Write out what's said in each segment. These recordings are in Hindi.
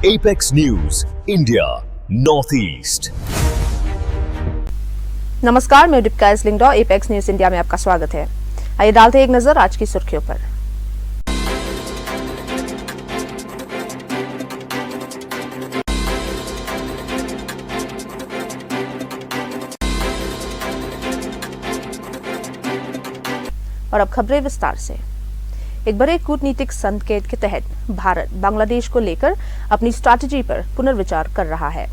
Apex news India north east. नमस्कार, मैं दीपिका एसलिंगडॉ। एपेक्स न्यूज इंडिया में आपका स्वागत है। आइए डालते हैं एक नजर आज की सुर्खियों पर। और अब खबरें विस्तार से। एक बड़े कूटनीतिक संकेत के तहत भारत बांग्लादेश को लेकर अपनी स्ट्रैटेजी पर पुनर्विचार कर रहा है।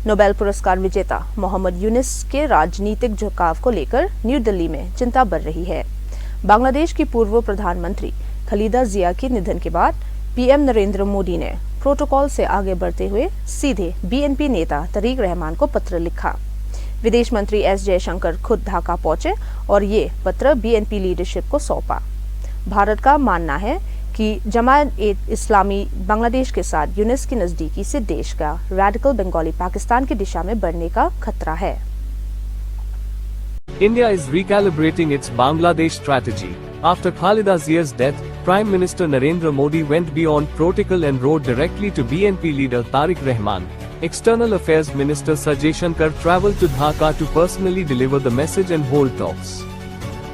नोबेल पुरस्कार विजेता मोहम्मद यूनुस के राजनीतिक झुकाव को लेकर न्यू दिल्ली में चिंता बढ़ रही है। बांग्लादेश की पूर्व प्रधानमंत्री खलीदा जिया के निधन के बाद पीएम नरेंद्र मोदी ने प्रोटोकॉल से आगे बढ़ते हुए सीधे बीएनपी नेता तरीक रहमान को पत्र लिखा। विदेश मंत्री एस जयशंकर खुद ढाका पहुंचे और ये पत्र बीएनपी लीडरशिप को सौंपा। भारत का मानना है कि जमात-ए-इस्लामी बांग्लादेश के साथ यूनुस की नजदीकी से देश का रेडिकल बंगाली पाकिस्तान की दिशा में बढ़ने का खतरा है। India is recalibrating its Bangladesh strategy. After Khalida Zia's death, Prime Minister Narendra Modi went beyond protocol and wrote directly to BNP leader Tariq Rahman. External Affairs Minister Sajay Shankar travelled to Dhaka to personally deliver the message and hold talks.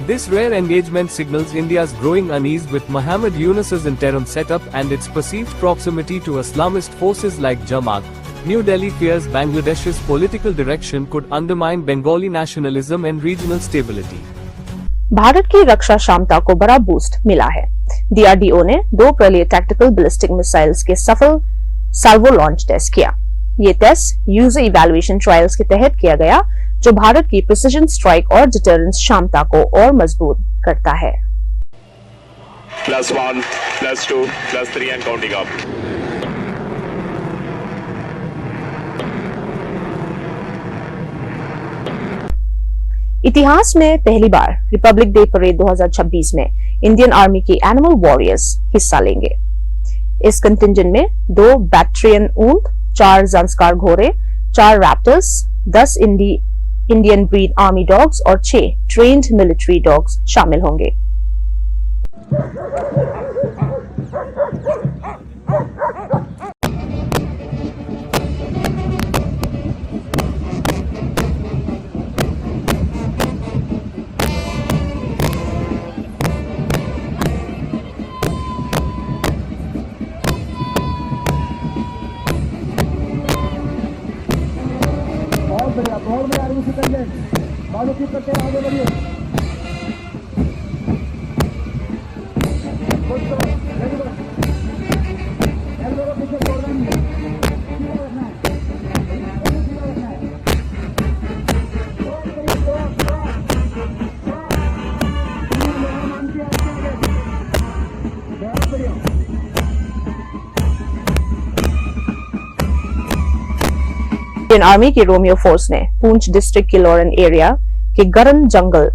This rare engagement signals India's growing unease with Mohammed Yunus's interim setup and its perceived proximity to Islamist forces like Jamaat. New Delhi fears Bangladesh's political direction could undermine Bengali nationalism and regional stability. Bharat की रक्षा क्षमता को बड़ा बूस्ट मिला है। डीआरडीओ ने 2 प्रलीय टैक्टिकल बैलिस्टिक मिसाइल्स के सफल साल्वो लॉन्च टेस्ट किया। ये टेस्ट यूजर इवैल्यूएशन ट्रायल्स के तहत किया गया, जो भारत की प्रिसिजन स्ट्राइक और डिटरेंस क्षमता को और मजबूत करता है। +1, +2, +3 and counting up. इतिहास में पहली बार रिपब्लिक डे परेड 2026 में इंडियन आर्मी के एनिमल वॉरियर्स हिस्सा लेंगे। इस कंटिंजेंट में 2 बैक्ट्रियन ऊंट, 4 ज़ंस्कार घोड़े, 4 raptors, 10 Indian breed army dogs और 6 ट्रेन्ड मिलिट्री डॉग्स शामिल होंगे। बहुत बड़ा आर्मी कंटिंजेंट बालू की करते आगे बढ़िए। इंडियन आर्मी की रोमियो फोर्स ने पूंछ डिस्ट्रिक्ट के लॉरेन एरिया के गरन जंगल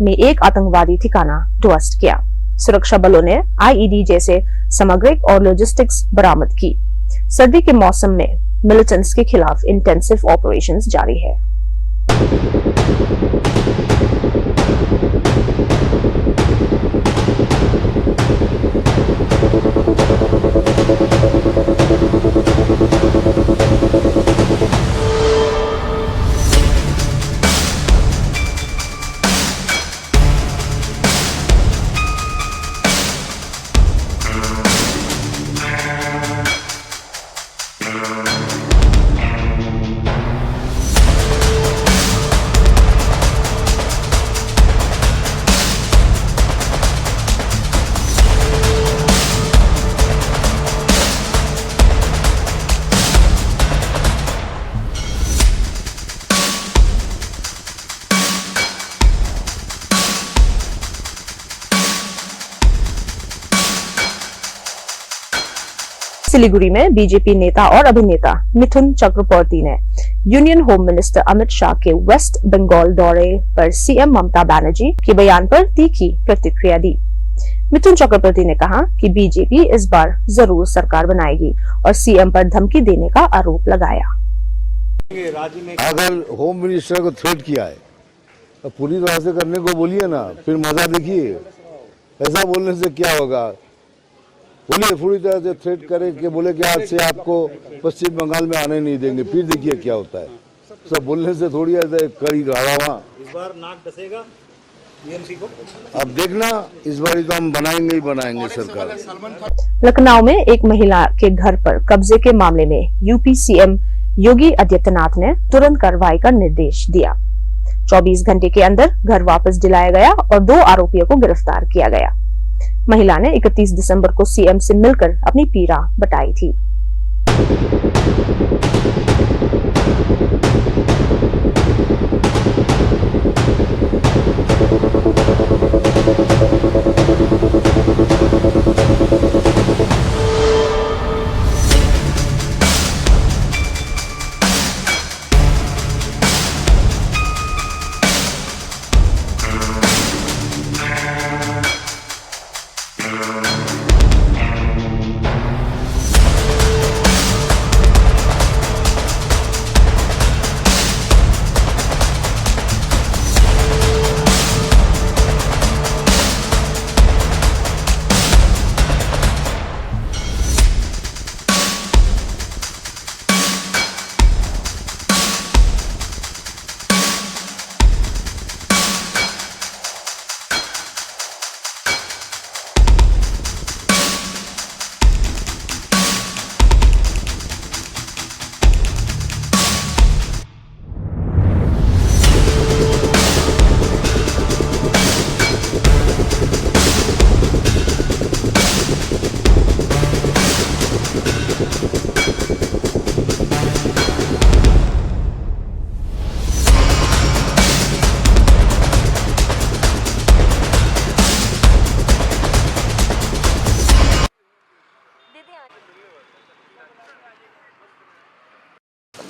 में एक आतंकवादी ठिकाना ध्वस्त किया। सुरक्षा बलों ने आईईडी जैसे सामग्रिक और लॉजिस्टिक्स बरामद की। सर्दी के मौसम में मिलिटेंट्स के खिलाफ इंटेंसिव ऑपरेशंस जारी है। सिलीगुड़ी में बीजेपी नेता और अभिनेता मिथुन चक्रवर्ती ने union home minister Amit Shah के वेस्ट बंगाल दौरे पर सीएम ममता बनर्जी के बयान पर तीखी प्रतिक्रिया दी। मिथुन चक्रवर्ती ने कहा कि बीजेपी इस बार जरूर सरकार बनाएगी और सीएम पर धमकी देने का आरोप लगाया। अगर होम मिनिस्टर को थ्रेट किया है तो पूरी तरह से करने को बोलिए ना, फिर मजा देखिए। ऐसा बोलने से क्या होगा? बोलिए पूरी तरह से थ्रेट करे कि बोले कि आज से आपको पश्चिम बंगाल में आने नहीं देंगे, फिर देखिए क्या होता है। सब बोलने से थोड़ी ऐसे कड़ी रहा वहाँ। इस बार नाक डसेगा टीएमसी को। अब देखना इस बार तो हम बनाएंगे ही बनाएंगे सरकार। लखनऊ में एक महिला के घर पर कब्जे के मामले में यूपी सीएम योगी आदित्यनाथ ने तुरंत कार्रवाई का निर्देश दिया। 24 घंटे के अंदर घर वापस दिलाया गया और 2 आरोपियों को गिरफ्तार किया गया। महिला ने 31 दिसंबर को सीएम से मिलकर अपनी पीड़ा बताई थी।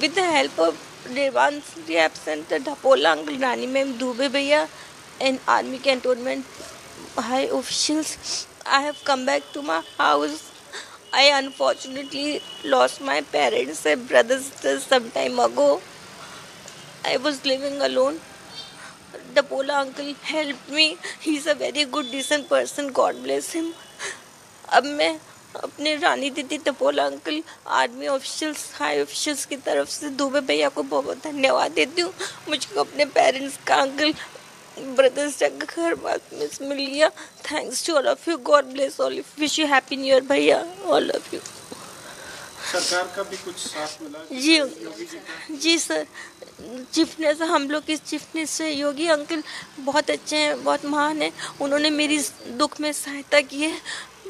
With the help of Revanshi absent, Dhapola uncle, Rani ma'am, Dubey bhaiya and army cantonment high officials, I have come back to my house. I unfortunately lost my parents and brothers some time ago. I was living alone. Dhapola uncle helped me. He's a very good, decent person. God bless him. अब मैं अपने रानी दीदी टपोला uncle army officials high officials की तरफ से दुबे भैया को बहुत धन्यवाद देती हूँ। मुझको अपने पेरेंट्स का अंकल ब्रदर्स का घर बात में मिल गया। Thanks to all of you. God bless all of you. Wish you happy new year भैया, ऑल ऑफ यू। सरकार का भी कुछ साथ मिला जी सर। चीफनेस हम लोग की चीफनेस से योगी अंकल बहुत अच्छे हैं, बहुत महान हैं। उन्होंने मेरी दुख में सहायता की है।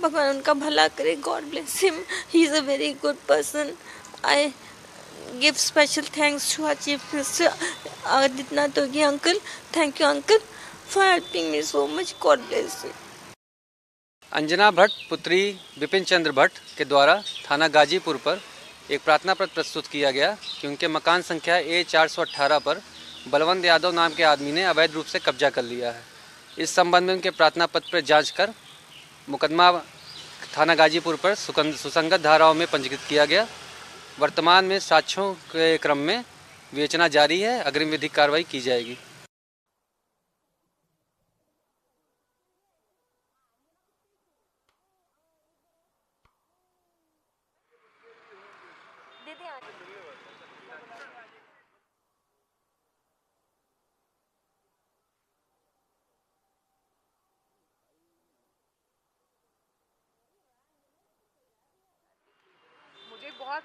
भगवान उनका भला करे। God bless him. He is a very good person. I give special thanks to our chief minister Adityanath Yogi uncle. Thank you uncle for helping me so much. God bless you. Anjana Bhatt पुत्री विपिन चंद्र भट्ट के द्वारा थाना गाजीपुर पर एक प्रार्थना पत्र प्रस्तुत किया गया कि उनके मकान संख्या A418 पर बलवंत यादव नाम के आदमी ने अवैध रूप से कब्जा कर लिया है। इस संबंध में उनके प्रार्थना पत्र पर जांच कर मुकदमा थाना गाजीपुर पर सुसंगत धाराओं में पंजीकृत किया गया। वर्तमान में साक्ष्यों के क्रम में विवेचना जारी है। अग्रिम विधिक कार्रवाई की जाएगी।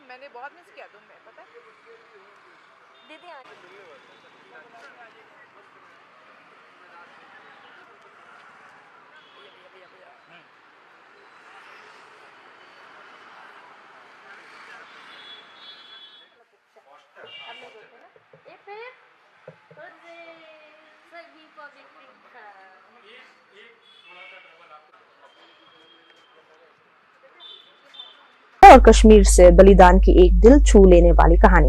मैंने बहुत मिस किया तुम्हें पता है दीदी। और कश्मीर से बलिदान की एक दिल छू लेने वाली कहानी।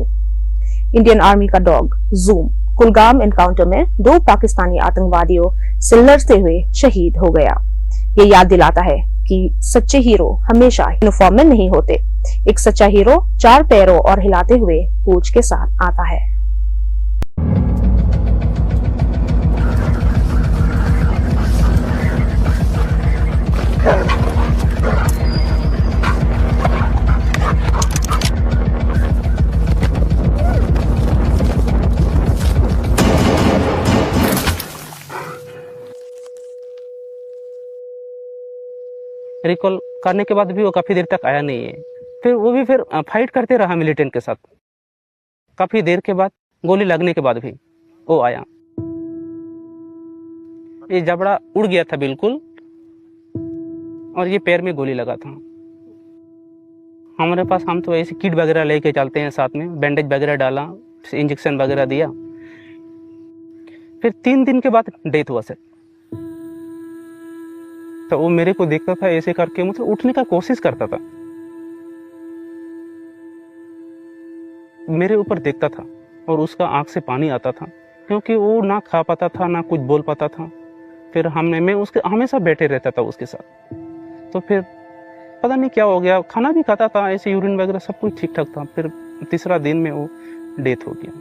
इंडियन आर्मी का डॉग जूम कुलगाम एनकाउंटर में 2 पाकिस्तानी आतंकवादियों से लड़ते हुए शहीद हो गया। ये याद दिलाता है कि सच्चे हीरो हमेशा यूनिफॉर्म में नहीं होते। एक सच्चा हीरो 4 पैरों और हिलाते हुए पूंछ के साथ आता है। रिकॉल करने के बाद भी वो काफ़ी देर तक आया नहीं है। फिर वो भी फिर फाइट करते रहा मिलिटेंट के साथ। काफ़ी देर के बाद गोली लगने के बाद भी वो आया। ये जबड़ा उड़ गया था बिल्कुल और ये पैर में गोली लगा था। हमारे पास हम तो ऐसे किट वगैरह लेके चलते हैं साथ में, बैंडेज वगैरह डाला, इंजेक्शन वगैरह दिया। फिर 3 दिन के बाद डेथ हुआ सर। तो वो मेरे को देखता था ऐसे करके, मतलब उठने का कोशिश करता था, मेरे ऊपर देखता था और उसका आंख से पानी आता था क्योंकि वो ना खा पाता था ना कुछ बोल पाता था। फिर मैं उसके हमेशा बैठे रहता था उसके साथ। तो फिर पता नहीं क्या हो गया, खाना भी खाता था, ऐसे यूरिन वगैरह सब कुछ ठीक ठाक था। फिर तीसरा दिन में वो डेथ हो गया।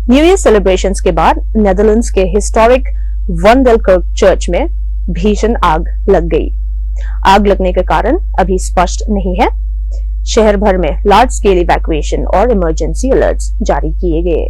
न्यू ईयर सेलिब्रेशंस के बाद नेदरलैंड्स के हिस्टोरिक वंडलकर्क चर्च में भीषण आग लग गई। आग लगने के कारण अभी स्पष्ट नहीं है। शहर भर में लार्ज स्केल इवैक्यूएशन और इमरजेंसी अलर्ट्स जारी किए गए।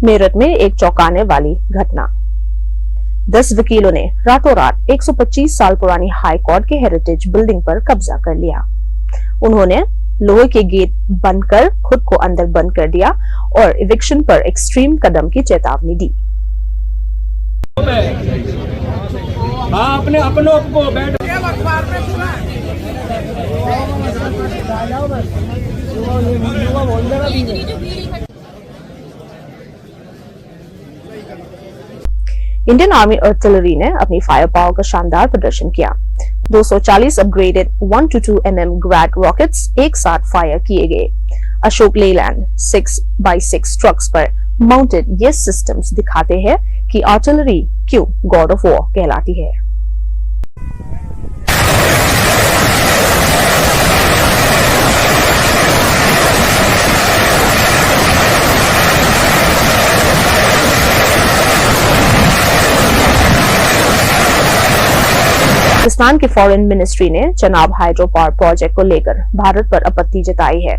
मेरठ में एक चौंकाने वाली घटना। 10 वकीलों ने रातों रात 125 साल पुरानी हाई कोर्ट के हेरिटेज बिल्डिंग पर कब्जा कर लिया। उन्होंने लोहे के गेट बंद कर खुद को अंदर बंद कर दिया और इविक्शन पर एक्सट्रीम कदम की चेतावनी दी। अपने अपनों को बैठ इंडियन आर्मी आर्टिलरी ने अपनी फायर पावर का शानदार प्रदर्शन किया। 240 अपग्रेडेड 122 mm ग्रैड रॉकेट्स एक साथ फायर किए गए। अशोक लेलैंड 6x6 ट्रक्स पर माउंटेड ये सिस्टम्स दिखाते हैं कि आर्टिलरी क्यों गॉड ऑफ वॉर कहलाती है। पाकिस्तान की फॉरेन मिनिस्ट्री ने चनाब हाइड्रो पावर प्रोजेक्ट को लेकर भारत पर आपत्ति जताई है।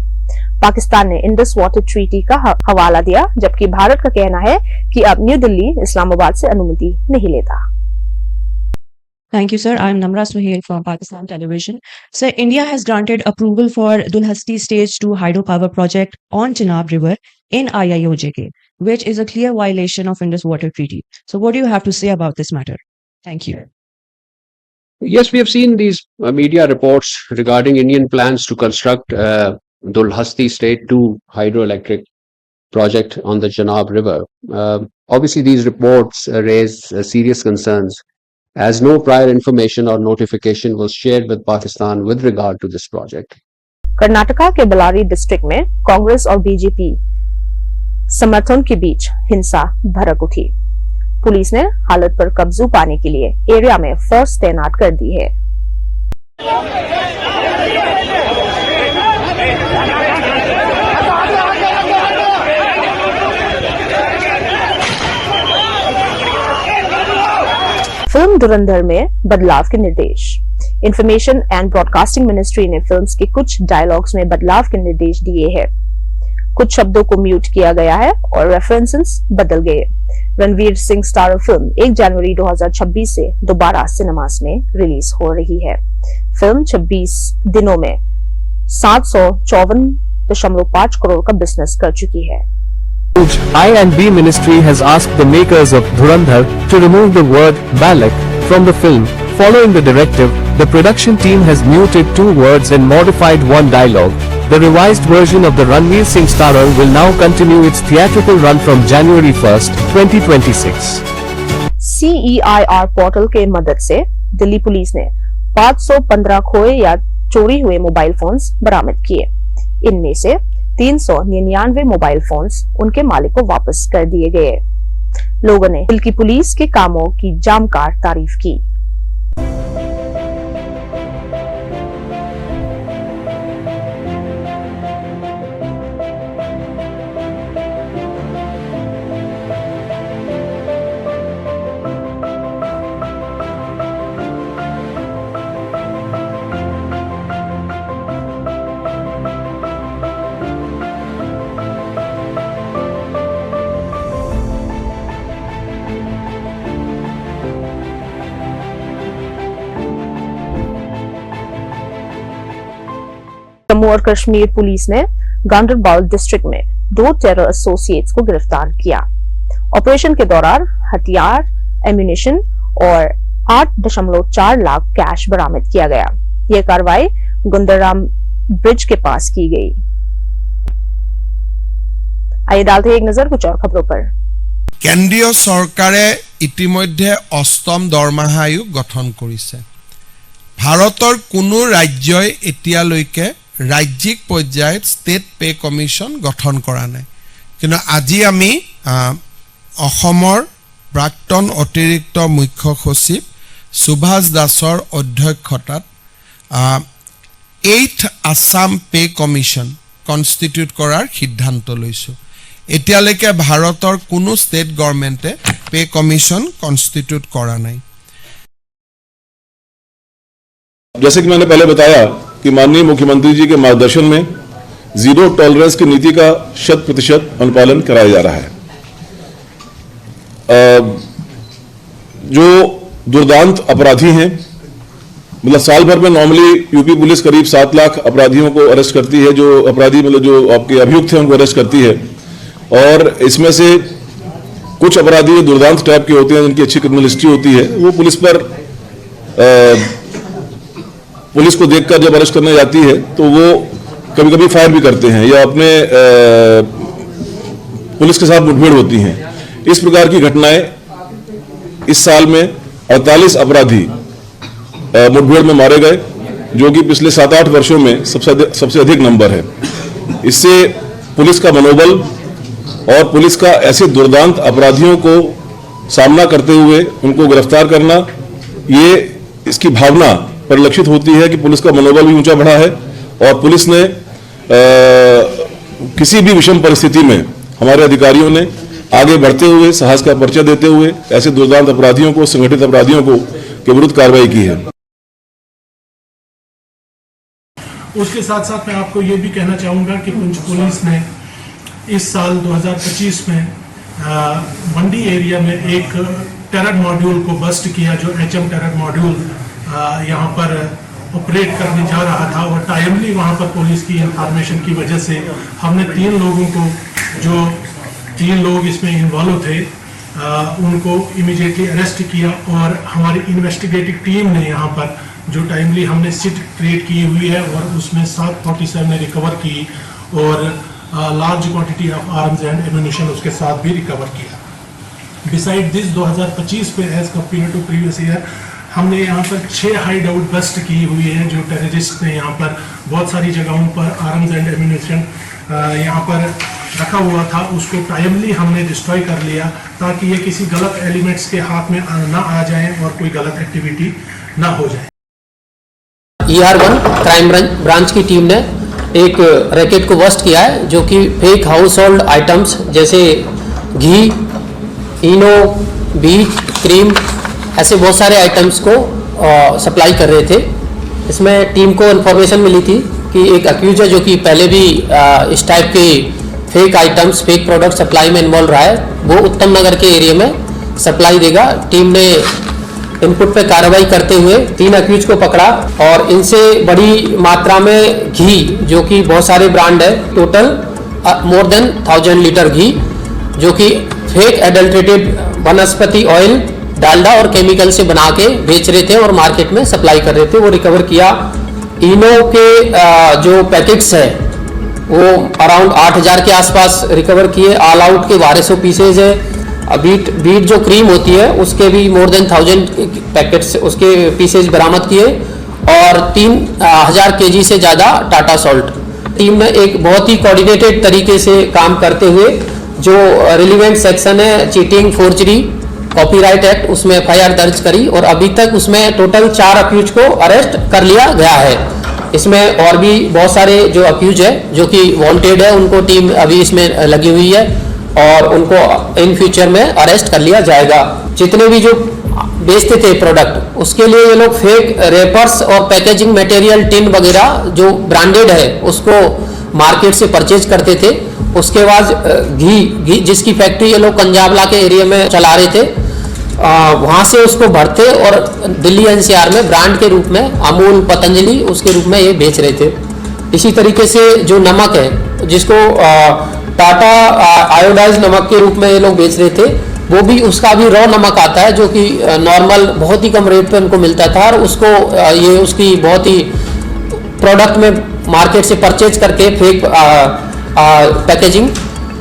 पाकिस्तान ने इंडस वाटर ट्रीटी का हवाला दिया, जबकि भारत का कहना है कि अब न्यू दिल्ली इस्लामाबाद से अनुमति नहीं लेता। Thank you, sir. I'm Namra Suhail from Pakistan Television. Sir, India has granted approval for Dulhasti Stage 2 hydropower project on Chenab River in IIOJK, which is a clear violation of Indus Water Treaty. So what do you have to say about this matter? Thank you. Yes, we have seen these media reports regarding Indian plans to construct Dulhasti Stage 2 hydroelectric project on the Chenab River. Obviously, these reports raise serious concerns, as no prior information or notification was shared with Pakistan with regard to this project. Karnataka के बलारी डिस्ट्रिक्ट में कांग्रेस और बीजेपी समर्थन के बीच हिंसा भड़क उठी। पुलिस ने हालत पर काबू पाने के लिए एरिया में फोर्स तैनात कर दी है। फिल्म धुरंधर में बदलाव के निर्देश। इंफॉर्मेशन एंड ब्रॉडकास्टिंग मिनिस्ट्री ने फिल्म्स के कुछ डायलॉग्स में बदलाव के निर्देश दिए हैं। कुछ शब्दों को म्यूट किया गया है और रेफरेंसेस बदल गए। रणवीर सिंह स्टारर फिल्म 1 जनवरी 2026 से दोबारा सिनेमास में रिलीज हो रही है। फिल्म 26 दिनों में 754.5 करोड़ का बिजनेस कर चुकी है। I&B Ministry has asked the makers of Dhurandhar to remove the word Balak from the film. Following the directive, the production team has muted 2 words and modified 1 dialogue. The revised version of the Ranveer Singh starrer will now continue its theatrical run from January 1st, 2026. CEIR portal के मदद से दिल्ली पुलिस ने 515 खोए या चोरी हुए मोबाइल फोन्स बरामद किए। इनमें से 399 मोबाइल फोन्स उनके मालिक को वापस कर दिए गए। लोगों ने दिल्ली पुलिस के कामों की जमकर तारीफ की। जम्मू और कश्मीर पुलिस ने गांडरबल डिस्ट्रिक्ट में 2 टेरर एसोसिएट्स को गिरफ्तार किया। ऑपरेशन के दौरान हथियार, एम्यूनिशन और 8.4 लाख कैश बरामद किया गया। यह कार्रवाई गुंदराम ब्रिज के पास की गई। आइए डालते हैं एक नजर कुछ और खबरों पर। केंद्रीय सरकारे इतिमध्ये 8ম दरमाहा आयोग गठन करिছে। भारतर कोनो राज्यই एतियाলৈকে राज्यिक पर्यायत स्टेट पे कमिशन गठन करा नाय। किन्तु আজি আমি অসমৰ প্ৰাক্তন অতিৰিক্ত মুখ্য সচিব সুভাষ দাসৰ অধ্যক্ষতাত 8th আসাম पे कमिशन কনস্টিটিউট কৰাৰ সিদ্ধান্ত লৈছো। এতিয়ালৈকে ভাৰতৰ কোনো স্টেট গভৰ্নমেন্টে पे कमिशन कॉन्स्टिट्यूट करा नहीं। जैसे कि मैंने पहले बताया कि माननीय मुख्यमंत्री जी के मार्गदर्शन में जीरो टॉलरेंस की नीति का 100% अनुपालन कराया जा रहा है। जो दुर्दांत अपराधी हैं, मतलब साल भर में नॉर्मली यूपी पुलिस करीब 7 लाख अपराधियों को अरेस्ट करती है। जो अपराधी मतलब जो आपके अभियुक्त हैं उनको अरेस्ट करती है, और इसमें से कुछ अपराधी दुर्दांत टाइप के होते हैं जिनकी अच्छी क्रिमिनल हिस्ट्री होती है। वो पुलिस पर पुलिस को देखकर जब अरेस्ट करने जाती है तो वो कभी कभी फायर भी करते हैं या अपने पुलिस के साथ मुठभेड़ होती हैं। इस प्रकार की घटनाएं इस साल में 48 अपराधी मुठभेड़ में मारे गए, जो कि पिछले 7-8 वर्षों में सबसे अधिक नंबर है। इससे पुलिस का मनोबल और पुलिस का ऐसे दुर्दांत अपराधियों को सामना करते हुए उनको गिरफ्तार करना, ये इसकी भावना परिलक्षित होती है कि पुलिस का मनोबल भी ऊंचा बढ़ा है और पुलिस ने किसी भी विषम परिस्थिति में हमारे अधिकारियों ने आगे बढ़ते हुए साहस का परिचय देते हुए ऐसे दुर्दांत अपराधियों को, संगठित अपराधियों को के विरुद्ध कार्रवाई की है। उसके साथ साथ मैं आपको ये भी कहना चाहूँगा कि पुंछ पुलिस ने इस साल 2025 में मंडी एरिया में एक टेरर मॉड्यूल को बस्ट किया, जो HM टेरर मॉड्यूल यहाँ पर ऑपरेट करने जा रहा था, और टाइमली वहाँ पर पुलिस की इंफॉर्मेशन की वजह से हमने 3 लोगों को, जो 3 लोग इसमें इन्वॉल्व थे, उनको इमीडिएटली अरेस्ट किया। और हमारी इन्वेस्टिगेटिव टीम ने यहाँ पर जो टाइमली हमने सिट क्रिएट की हुई है और उसमें 747 ने रिकवर की और large quantity of arms and ammunition उसके साथ भी रिकवर किया। बिसाइड दिस 2025 पे as compare to previous year हमने यहाँ पर 6 हाइड आउट बस्ट की हुई है, जो टेररिस्ट ने यहाँ पर बहुत सारी जगहों पर आर्म्स एंड एम्यूनिशन यहाँ पर रखा हुआ था, उसको टाइमली हमने डिस्ट्रॉय कर लिया ताकि ये किसी गलत एलिमेंट्स के हाथ में ना आ जाए और कोई गलत एक्टिविटी ना हो जाए। ER1 क्राइम ब्रांच की टीम ने एक रैकेट को बस्ट किया है, जो कि फेक हाउस होल्ड आइटम्स जैसे घी, इनो, बीट, क्रीम, ऐसे बहुत सारे आइटम्स को सप्लाई कर रहे थे। इसमें टीम को इन्फॉर्मेशन मिली थी कि एक अक्यूज है जो कि पहले भी इस टाइप के fake items, fake product supply में इन्वॉल्व रहा है, वो उत्तम नगर के एरिया में सप्लाई देगा। टीम ने इनपुट पे कार्रवाई करते हुए 3 अक्यूज को पकड़ा और इनसे बड़ी मात्रा में घी, जो कि बहुत सारे ब्रांड है, टोटल मोर देन 1000 लीटर घी, जो कि फेक एडल्ट्रेटेड वनस्पति ऑयल, डालडा और केमिकल से बना के बेच रहे थे और मार्केट में सप्लाई कर रहे थे, वो रिकवर किया। इनो के जो पैकेट्स है वो अराउंड 8000 के आसपास रिकवर किए। ऑल आउट के 1200 पीसेज है। बीट जो क्रीम होती है उसके भी मोर देन 1000 पैकेट्स, उसके पीसेज बरामद किए और 3000 kg से ज़्यादा टाटा सॉल्ट। टीम ने एक बहुत ही कोऑर्डिनेटेड तरीके से काम करते हुए जो रिलीवेंट सेक्शन है चीटिंग, फोर्जरी, कॉपीराइट एक्ट, उसमें एफआईआर दर्ज करी और अभी तक उसमें टोटल 4 अक्यूज को अरेस्ट कर लिया गया है। इसमें और भी बहुत सारे जो अक्यूज है जो कि वांटेड है उनको टीम अभी इसमें लगी हुई है और उनको इन फ्यूचर में अरेस्ट कर लिया जाएगा। जितने भी जो बेचते थे प्रोडक्ट उसके लिए ये लोग फेक रेपर्स और पैकेजिंग मटेरियल, टिन वगैरह जो ब्रांडेड है उसको मार्केट से परचेज करते थे। उसके बाद घी जिसकी फैक्ट्री ये लोग कंजाबला के एरिया में चला रहे थे, वहाँ से उसको भरते और दिल्ली एनसीआर में ब्रांड के रूप में अमूल, पतंजलि उसके रूप में ये बेच रहे थे। इसी तरीके से जो नमक है जिसको टाटा आयोडाइज नमक के रूप में ये लोग बेच रहे थे, वो भी उसका भी रॉ नमक आता है जो कि नॉर्मल बहुत ही कम रेट पे उनको मिलता था और उसको ये उसकी बहुत ही प्रोडक्ट में मार्केट से परचेज करके फेक पैकेजिंग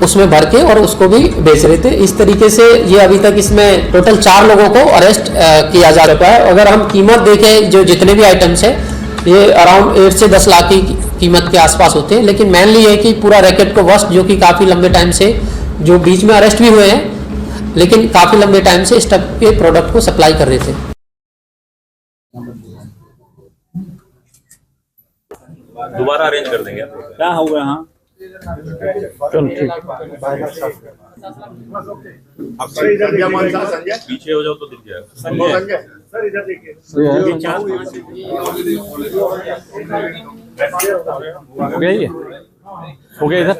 उसमें भर के और उसको भी बेच रहे थे। इस तरीके से ये अभी तक इसमें टोटल 4 लोगों को अरेस्ट किया जा चुका है। अगर हम कीमत देखें जो जितने भी आइटम्स है ये अराउंड 8 से 10 लाख की कीमत के आसपास होते हैं, लेकिन मेनली ये कि पूरा रैकेट को वस्ट जो कि काफ़ी लंबे टाइम से जो बीच में अरेस्ट भी हुए हैं लेकिन काफ़ी लंबे टाइम से इस टाइप के प्रोडक्ट को सप्लाई कर रहे थे। दोबारा अरेंज कर देंगे। क्या हुआ? हाँ चलो ठीक पीछे हो जाओ तो दिख जाएगा। सर इधर देखिए हो गया इधर।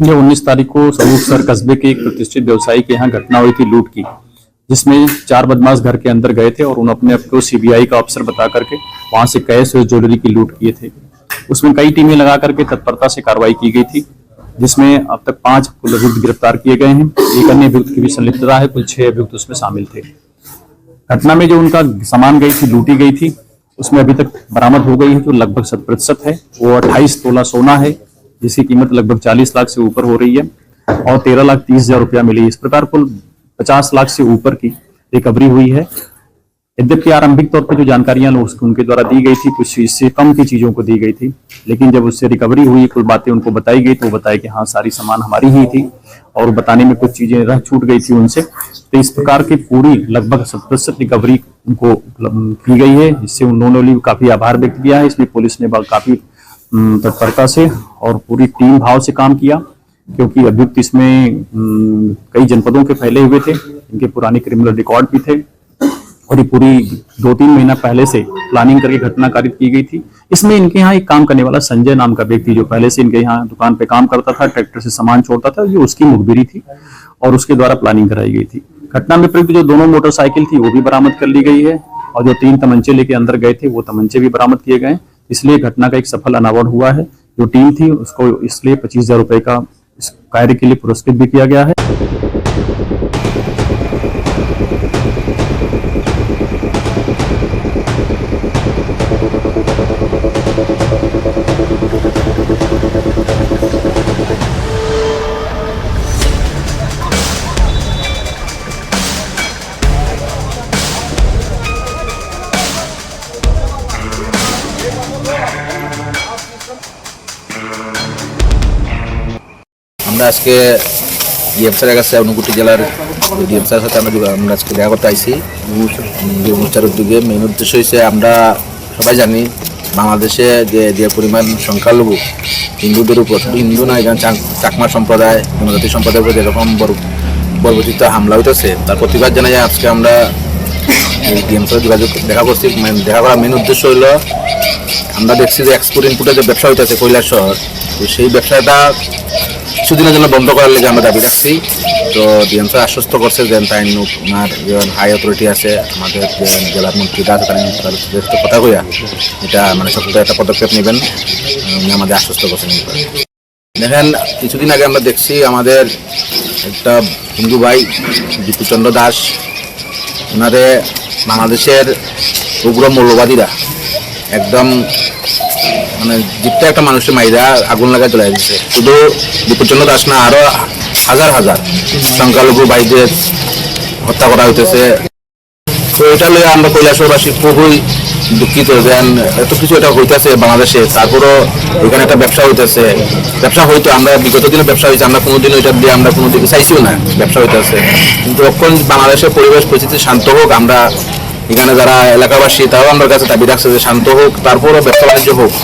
ये 19 तारीख को सरूपसर कस्बे के एक प्रतिष्ठित व्यवसायी के यहाँ घटना हुई थी लूट की, जिसमें 4 बदमाश घर के अंदर गए थे और उन्होंने अपने को सीबीआई का अफसर बता करके वहां से कैश और ज्वेलरी की लूट किए थे। उसमें कई टीमें लगा करके तत्परता से कार्रवाई की गई थी, जिसमें अब तक 5 अभियुक्त गिरफ्तार किए गए हैं। एक अन्य अभियुक्त की भी संलिप्तता है, कुल 6 अभियुक्त उसमें शामिल थे। घटना में जो उनका सामान गई थी, लूटी गई थी, उसमें अभी तक बरामद हो गई है जो लगभग 100% है। वो 28 तोला सोना है जिसकी कीमत लगभग 40 लाख से ऊपर हो रही है और 13,30,000 रुपया मिली। इस प्रकार कुल 50 लाख से ऊपर की रिकवरी हुई है। यद्यपि आरंभिक तौर पर जो जानकारियां उनके द्वारा दी गई थी कुछ इससे कम की चीजों को दी गई थी, लेकिन जब उससे रिकवरी हुई कुल बातें उनको बताई गई तो बताया कि हाँ सारी सामान हमारी ही थी और बताने में कुछ चीजें रह छूट गई थी उनसे। तो इस प्रकार की पूरी लगभग 100% रिकवरी उनको की गई है, जिससे उन्होंने भी काफी आभार व्यक्त किया है। इसमें पुलिस ने काफी तत्परता से और पूरी टीम भाव से काम किया, क्योंकि अभियुक्त इसमें कई जनपदों के फैले हुए थे, इनके पुराने क्रिमिनल रिकॉर्ड भी थे और ये पूरी 2-3 महीना पहले से प्लानिंग करके घटना कारित की गई थी। इसमें इनके यहाँ एक काम करने वाला संजय नाम का व्यक्ति जो पहले से इनके यहाँ दुकान पे काम करता था, ट्रैक्टर से सामान छोड़ता था, ये उसकी मुखबिरी थी और उसके द्वारा प्लानिंग कराई गई थी। घटना में प्रयुक्त जो दोनों मोटरसाइकिल थी वो भी बरामद कर ली गई है और जो 3 तमंचे लेके अंदर गए थे वो तमंचे भी बरामद किए गए। इसलिए घटना का एक सफल अनावरण हुआ है। जो टीम थी उसको इसलिए 25,000 रुपए का इस कार्य के लिए पुरस्कृत भी किया गया है। আমরা আজকে ডিএম স্যারের কাছে ঊনকোটি জেলার ডিএম স্যারের সাথে আমরা আজকে দেখা করতে আইসি। অনুষ্ঠানের উদ্যোগে মেইন উদ্দেশ্য হয়েছে আমরা সবাই জানি বাংলাদেশে যে পরিমাণ সংখ্যালঘু হিন্দুদের উপর, শুধু হিন্দু না, এখানে চাকমা সম্প্রদায়, জনজাতি সম্প্রদায়ের উপর যেরকম বর্বরিত হামলা হইতেছে তার প্রতিবাদ জানাই আজকে আমরা ডিএম স্যারের যোগাযোগ দেখা করছি। দেখা করার মেইন উদ্দেশ্য হলো আমরা দেখছি যে এক্সপোর্ট ইনপুটের যে ব্যবসা হইতেছে কৈলাসহর, তো সেই ব্যবসাটা কিছুদিনের জন্য বন্ধ করার লেগে আমরা দাবি রাখছি। তো ডিএম স্যার আশ্বস্ত করছে যে তাই ওনার যে হাই অথরিটি আছে আমাদের যে জেলার মন্ত্রীরা আছে তাদের কথা কইয়া এটা মানে সত্য একটা পদক্ষেপ নেবেন উনি আমাদের আশ্বস্ত করছেন। দেখেন কিছুদিন আগে আমরা দেখছি আমাদের একটা হিন্দু ভাই দীপুচন্দ্র দাস, ওনারে বাংলাদেশের উগ্র মৌলবাদীরা একদম মানে জিততে একটা মানুষের মাইরা আগুন লাগায় চলে যাচ্ছে। শুধু দীপুচন্দ্র দাস না, আরো হাজার হাজার সংখ্যালঘু ভাইদের হত্যা করা হইতেছে। তো এটা লইয়া আমরা কৈলাসহরবাসী খুবই দুঃখিত যে এত কিছু এটা হইতেছে বাংলাদেশে, তারপরও এখানে একটা ব্যবসা হইতেছে। ব্যবসা হয়তো আমরা বিগত দিনে ব্যবসা হয়েছে, আমরা কোনোদিনও এটা দিয়ে আমরা কোনোদিন চাইছিও না ব্যবসা হইতেছে, কিন্তু যখন বাংলাদেশের পরিবেশ পরিস্থিতি শান্ত হোক, আমরা এখানে যারা এলাকাবাসী তারাও আমার কাছে দাবি রাখছে যে শান্ত হোক, তারপরও ব্যবসা বাণিজ্য হোক।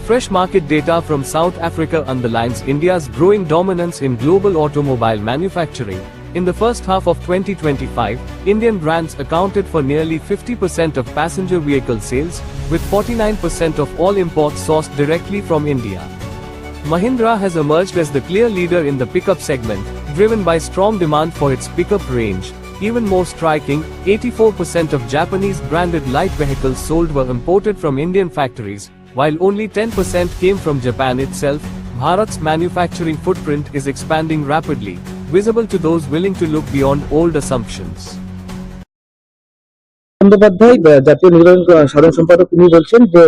Fresh market data from South Africa underlines India's growing dominance in global automobile manufacturing. In the first half of 2025, Indian brands accounted for nearly 50% of passenger vehicle sales, with 49% of all imports sourced directly from India. Mahindra has emerged as the clear leader in the pickup segment, driven by strong demand for its pickup range. Even more striking, 84% of Japanese branded light vehicles sold were imported from Indian factories, while only 10% came from Japan itself. Bharat's manufacturing footprint is expanding rapidly, visible to those willing to look beyond old assumptions. Bandyopadhyay জাতীয় নির্বাচন সাধারণ সম্পাদক তিনি বলছেন যে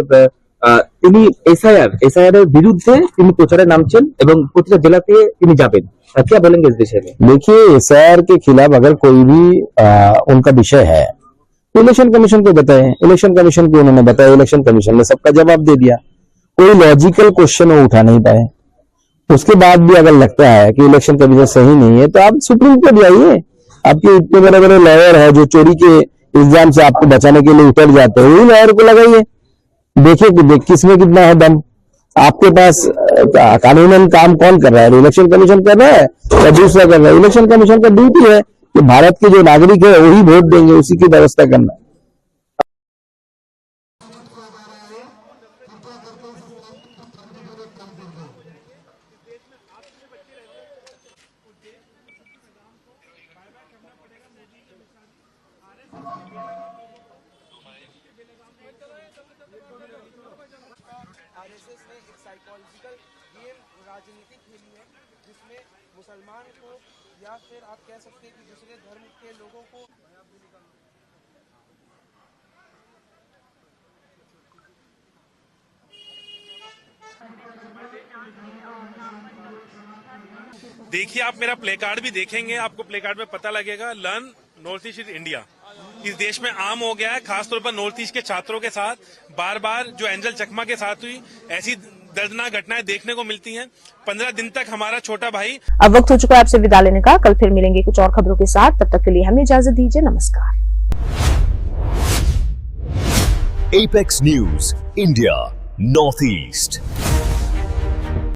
তিনি এসআইআর এর বিরুদ্ধে তিনি প্রচারে नामचेन এবং প্রতিটা জেলাতে তিনি যাবেন। क्या बोलेंगे इस विषय में? देखिए एसआईआर के खिलाफ अगर कोई भी उनका विषय है तो इलेक्शन कमीशन को बताएं। इलेक्शन कमीशन को उन्होंने बताया, इलेक्शन कमीशन ने सबका जवाब दे दिया, कोई लॉजिकल क्वेश्चन वो उठा नहीं पाए। उसके बाद भी अगर लगता है कि इलेक्शन कमीशन सही नहीं है तो आप सुप्रीम कोर्ट जाइए। आपके इतने बड़े बड़े लॉयर है जो चोरी के इल्जाम से आपको बचाने के लिए उतर जाते हैं, वही लॉयर को लगाइए, देखिए किसमें कितना है दम। आपके पास कानूनन काम कौन कर रहा है? इलेक्शन कमीशन कर रहा है या दूसरा कर रहा है? इलेक्शन कमीशन का ड्यूटी है कि भारत के जो नागरिक है वही वोट देंगे, उसी की व्यवस्था करना। आरएसएस ने एक साइकोलॉजिकल गेम राजनीति खेली है जिसमें मुसलमान को या फिर आप कह सकते हैं कि दूसरे धर्म के लोगों को देखिए, आप मेरा प्ले कार्ड भी देखेंगे, आपको प्ले कार्ड में पता लगेगा लर्न नॉर्थ ईस्ट इंडिया इस देश में आम हो गया है, खासतौर पर नॉर्थ ईस्ट के छात्रों के साथ बार बार जो एंजल चकमा के साथ हुई ऐसी दर्दनाक घटनाएं देखने को मिलती हैं। 15 दिन तक हमारा छोटा भाई। अब वक्त हो चुका है आपसे विदा लेने का। कल फिर मिलेंगे कुछ और खबरों के साथ, तब तक के लिए हमें इजाजत दीजिए। नमस्कार। Apex News, India, Northeast.